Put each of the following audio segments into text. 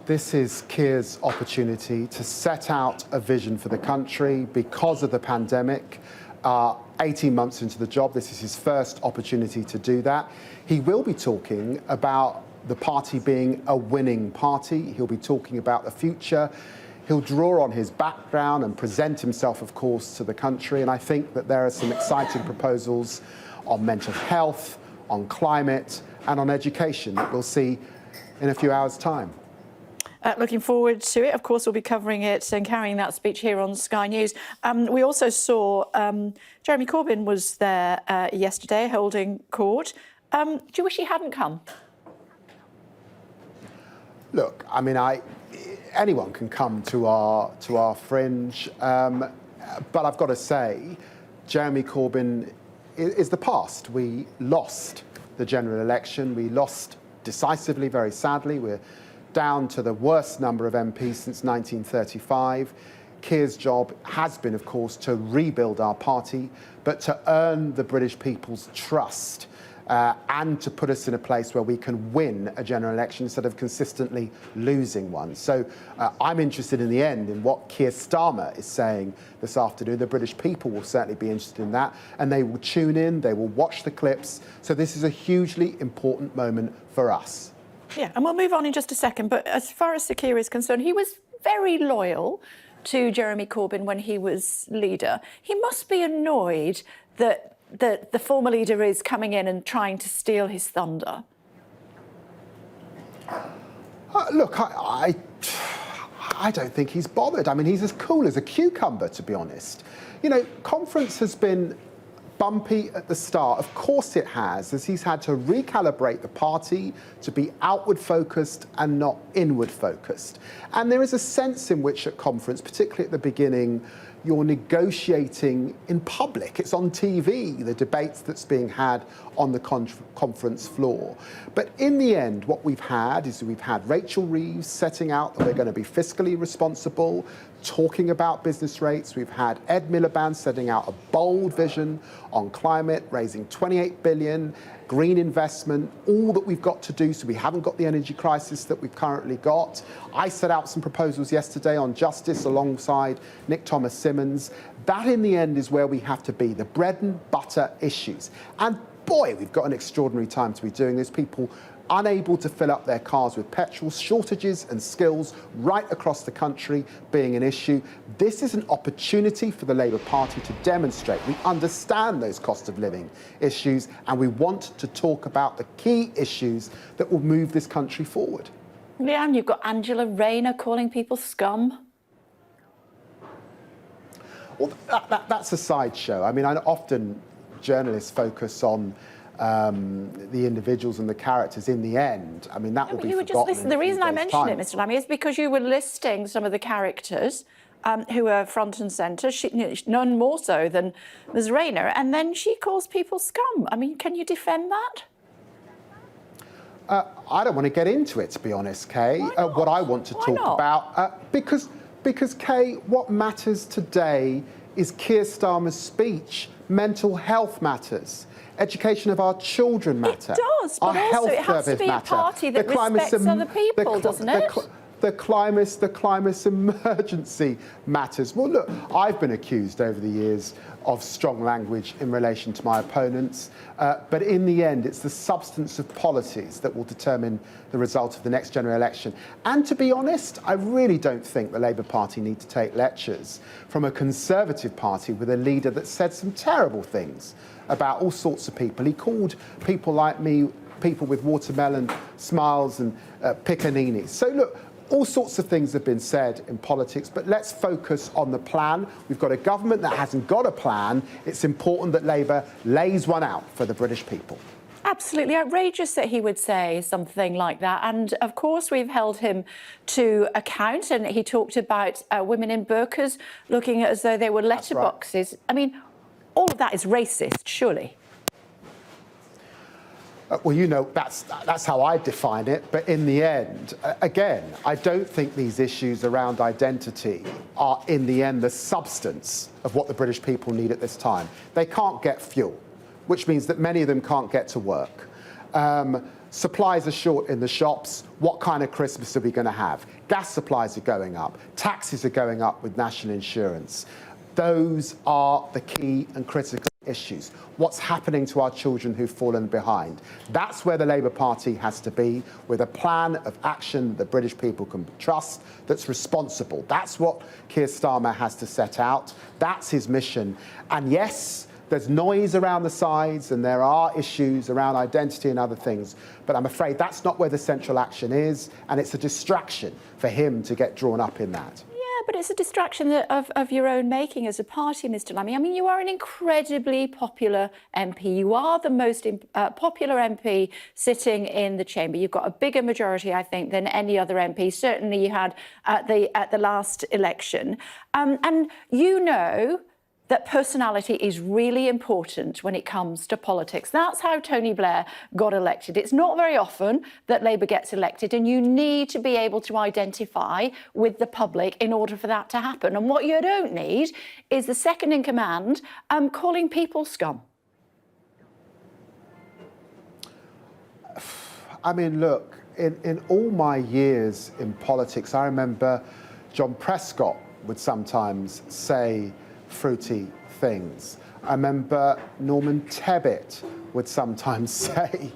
This is Kier's opportunity to set out a vision for the country because of the pandemic. 18 months into the job, this is his first opportunity to do that. He will be talking about the party being a winning party. He'll be talking about the future. He'll draw on his background and present himself, of course, to the country. And I think that there are some exciting proposals on mental health, on climate, and on education that we'll see in a few hours' time. Looking forward to it. Of course, we'll be covering it and carrying that speech here on Sky News. We also saw Jeremy Corbyn was there yesterday holding court. Do you wish he hadn't come? Look, I mean, anyone can come to our fringe, but I've got to say, Jeremy Corbyn is the past. We lost the general election. We lost decisively, very sadly. We're down to the worst number of MPs since 1935. Keir's job has been, of course, to rebuild our party, but to earn the British people's trust and to put us in a place where we can win a general election instead of consistently losing one. So I'm interested in the end in what Kier Starmer is saying this afternoon. The British people will certainly be interested in that, and they will tune in, they will watch the clips. So this is a hugely important moment for us. Yeah, and we'll move on in just a second. But as far as Sir Kier is concerned, he was very loyal to Jeremy Corbyn when he was leader. He must be annoyed that the former leader is coming in and trying to steal his thunder. Look, I don't think he's bothered. I mean, he's as cool as a cucumber, to be honest. You know, conference has been bumpy at the start. Of course it has, as he's had to recalibrate the party to be outward focused and not inward focused. And there is a sense in which at conference, particularly at the beginning, you're negotiating in public. It's on TV, the debates that's being had on the conference floor. But in the end, what we've had is we've had Rachel Reeves setting out that we're going to be fiscally responsible, talking about business rates. We've had Ed Miliband setting out a bold vision on climate, raising 28 billion, green investment, all that we've got to do so we haven't got the energy crisis that we've currently got. I set out some proposals yesterday on justice alongside Nick Thomas-Symonds. That in the end is where we have to be, the bread and butter issues. And boy, we've got an extraordinary time to be doing this. People unable to fill up their cars with petrol, shortages and skills right across the country being an issue. This is an opportunity for the Labour Party to demonstrate we understand those cost of living issues and we want to talk about the key issues that will move this country forward. Leanne, you've got Angela Rayner calling people scum. Well, that's a sideshow. I mean, often journalists focus on the individuals and the characters. In the end, I mean, that will be forgotten. The reason I mentioned it, Mr. Lammy, is because you were listing some of the characters who are front and centre, none more so than Ms. Rayner, and then she calls people scum. I mean, can you defend that? I don't want to get into it, to be honest, Kay. What I want to talk about, because Kay, what matters today is Kier Starmer's speech. Mental health matters. Education of our children matter. It does, but also it has to be a party that respects other people, doesn't it? The climate emergency matters. Well, look, I've been accused over the years of strong language in relation to my opponents, but in the end, it's the substance of policies that will determine the result of the next general election. And to be honest, I really don't think the Labour Party need to take lectures from a Conservative Party with a leader that said some terrible things about all sorts of people. He called people like me people with watermelon smiles and piccaninnies. So look, all sorts of things have been said in politics, but let's focus on the plan. We've got a government that hasn't got a plan. It's important that Labour lays one out for the British people. Absolutely outrageous that he would say something like that. And of course, we've held him to account. And he talked about women in burqas looking as though they were letterboxes. Right. I mean, all of that is racist, surely. Well, you know, that's how I define it. But in the end, again, I don't think these issues around identity are, in the end, the substance of what the British people need at this time. They can't get fuel, which means that many of them can't get to work. Supplies are short in the shops. What kind of Christmas are we going to have? Gas supplies are going up. Taxes are going up with national insurance. Those are the key and critical issues. What's happening to our children who've fallen behind? That's where the Labour Party has to be, with a plan of action the British people can trust, that's responsible. That's what Keir Starmer has to set out. That's his mission. And yes, there's noise around the sides and there are issues around identity and other things, but I'm afraid that's not where the central action is, and it's a distraction for him to get drawn up in that. But it's a distraction of your own making as a party, Mr. Lammy. I mean, you are an incredibly popular MP. You are the most popular MP sitting in the chamber. You've got a bigger majority, I think, than any other MP. Certainly you had at the last election. And you know that personality is really important when it comes to politics. That's how Tony Blair got elected. It's not very often that Labour gets elected, and you need to be able to identify with the public in order for that to happen. And what you don't need is the second in command calling people scum. I mean, look, in all my years in politics, I remember John Prescott would sometimes say fruity things. I remember Norman Tebbit would sometimes say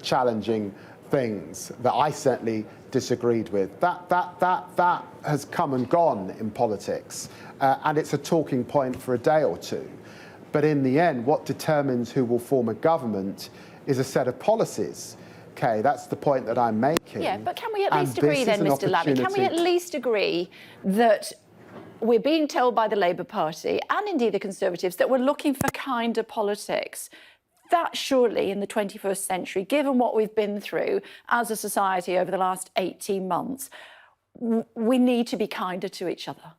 challenging things that I certainly disagreed with. That has come and gone in politics, and it's a talking point for a day or two. But in the end, what determines who will form a government is a set of policies. Okay, that's the point that I'm making. Yeah, but can we at least agree then, Mr. Lammy, can we at least agree that we're being told by the Labour Party and indeed the Conservatives that we're looking for kinder politics? That surely in the 21st century, given what we've been through as a society over the last 18 months, we need to be kinder to each other.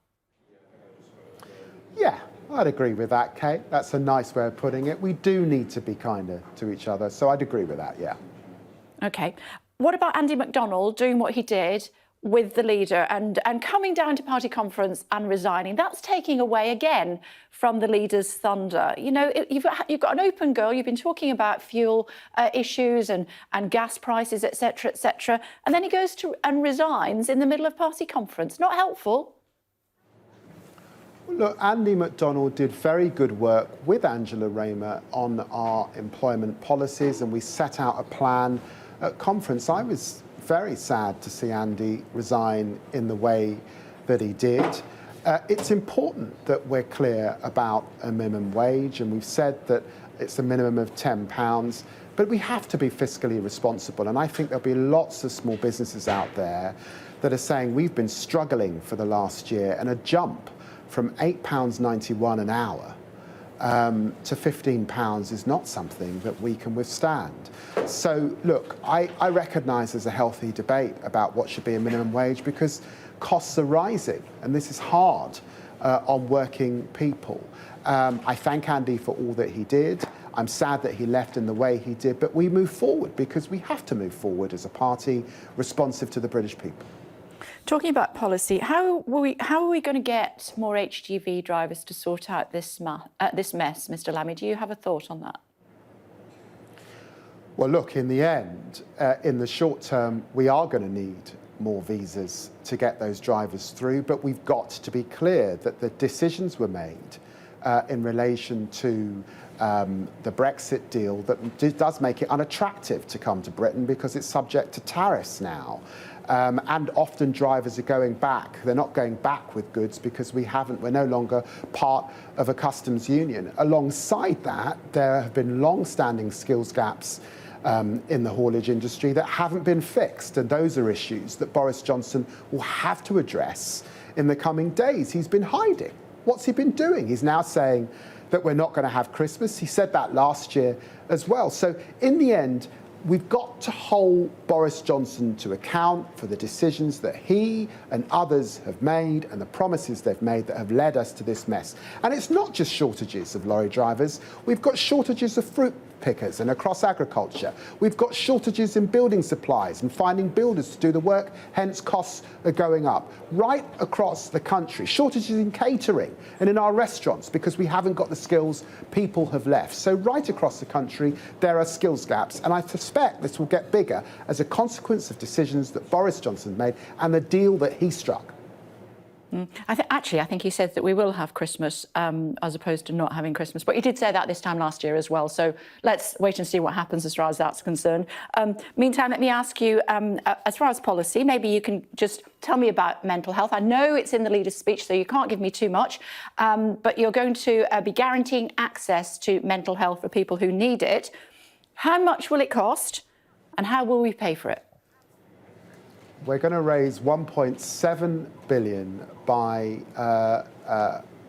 Yeah, I'd agree with that, Kate. That's a nice way of putting it. We do need to be kinder to each other. So I'd agree with that, yeah. OK. What about Andy McDonald doing what he did with the leader and coming down to party conference and resigning? That's taking away again from the leader's thunder. You know, you've got an open goal. You've been talking about fuel issues and gas prices, etc., and then he goes to and resigns in the middle of party conference. Not helpful. Look, Andy McDonald did very good work with Angela Raymer on our employment policies, and we set out a plan at conference. I was very sad to see Andy resign in the way that he did. It's important that we're clear about a minimum wage, and we've said that it's a minimum of £10, but we have to be fiscally responsible. And I think there'll be lots of small businesses out there that are saying we've been struggling for the last year, and a jump from £8.91 an hour to £15 is not something that we can withstand. So, look, I recognise there's a healthy debate about what should be a minimum wage because costs are rising, and this is hard on working people. I thank Andy for all that he did. I'm sad that he left in the way he did, but we move forward because we have to move forward as a party responsive to the British people. Talking about policy, how are we going to get more HGV drivers to sort out this mess, Mr. Lammy? Do you have a thought on that? Well, look, in the end, in the short term, we are going to need more visas to get those drivers through, but we've got to be clear that the decisions were made in relation to the Brexit deal that does make it unattractive to come to Britain because it's subject to tariffs now. And often drivers are going back. They're not going back with goods because we're no longer part of a customs union. Alongside that, there have been long-standing skills gaps in the haulage industry that haven't been fixed. And those are issues that Boris Johnson will have to address in the coming days. He's been hiding. What's he been doing? He's now saying that we're not going to have Christmas. He said that last year as well. So in the end, we've got to hold Boris Johnson to account for the decisions that he and others have made and the promises they've made that have led us to this mess. And it's not just shortages of lorry drivers. We've got shortages of fruit pickers and across agriculture. We've got shortages in building supplies and finding builders to do the work, hence costs are going up. Right across the country, shortages in catering and in our restaurants because we haven't got the skills, people have left. So right across the country, there are skills gaps, and I suspect this will get bigger as a consequence of decisions that Boris Johnson made and the deal that he struck. I think he said that we will have Christmas as opposed to not having Christmas. But he did say that this time last year as well. So let's wait and see what happens as far as that's concerned. Meantime, let me ask you, as far as policy, maybe you can just tell me about mental health. I know it's in the leader's speech, so you can't give me too much. But you're going to be guaranteeing access to mental health for people who need it. How much will it cost and how will we pay for it? We're going to raise 1.7 billion by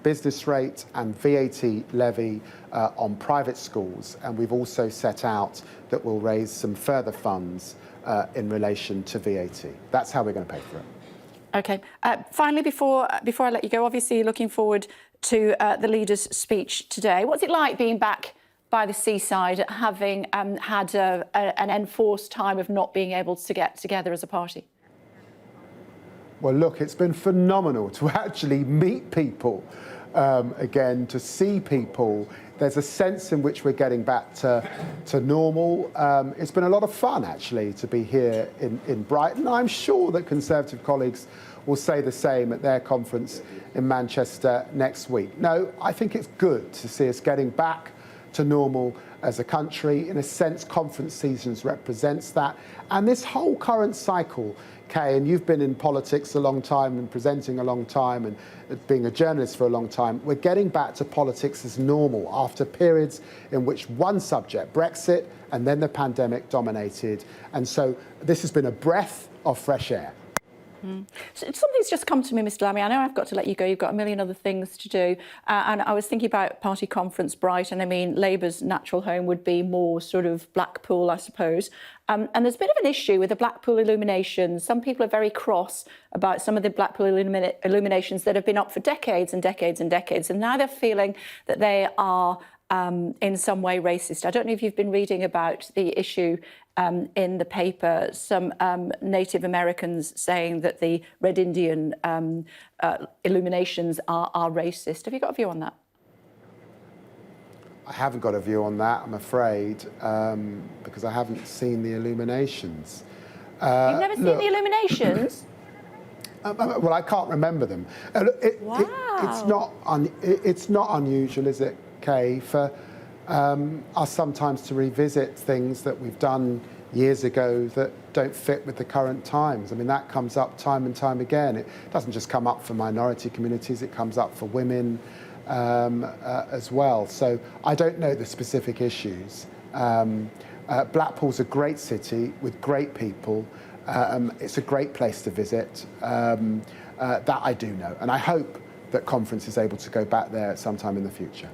business rate and VAT levy on private schools, and we've also set out that we'll raise some further funds in relation to VAT. That's how we're going to pay for it. OK. Finally, before I let you go, obviously you're looking forward to the leader's speech today. What's it like being back by the seaside, having had an enforced time of not being able to get together as a party? Well, look, it's been phenomenal to actually meet people again, to see people. There's a sense in which we're getting back to normal. It's been a lot of fun, actually, to be here in Brighton. I'm sure that Conservative colleagues will say the same at their conference in Manchester next week. No, I think it's good to see us getting back to normal as a country. In a sense, conference seasons represents that. And this whole current cycle, Kay, and you've been in politics a long time and presenting a long time and being a journalist for a long time, we're getting back to politics as normal after periods in which one subject, Brexit, and then the pandemic dominated. And so this has been a breath of fresh air. So something's just come to me, Mr. Lammy. I know I've got to let you go. You've got a million other things to do. And I was thinking about Party Conference Brighton. I mean, Labour's natural home would be more sort of Blackpool, I suppose. And there's a bit of an issue with the Blackpool illuminations. Some people are very cross about some of the Blackpool illuminations that have been up for decades and decades and decades. And now they're feeling that they are in some way racist. I don't know if you've been reading about the issue in the paper, some Native Americans saying that the Red Indian illuminations are racist. Have you got a view on that? I haven't got a view on that, I'm afraid, because I haven't seen the illuminations. You've never seen the illuminations? Well, I can't remember them. Wow. It's not unusual, is it, Kay, for us sometimes to revisit things that we've done years ago that don't fit with the current times. I mean, that comes up time and time again. It doesn't just come up for minority communities, it comes up for women as well. So I don't know the specific issues. Blackpool's a great city with great people. It's a great place to visit. That I do know. And I hope that conference is able to go back there at some time in the future.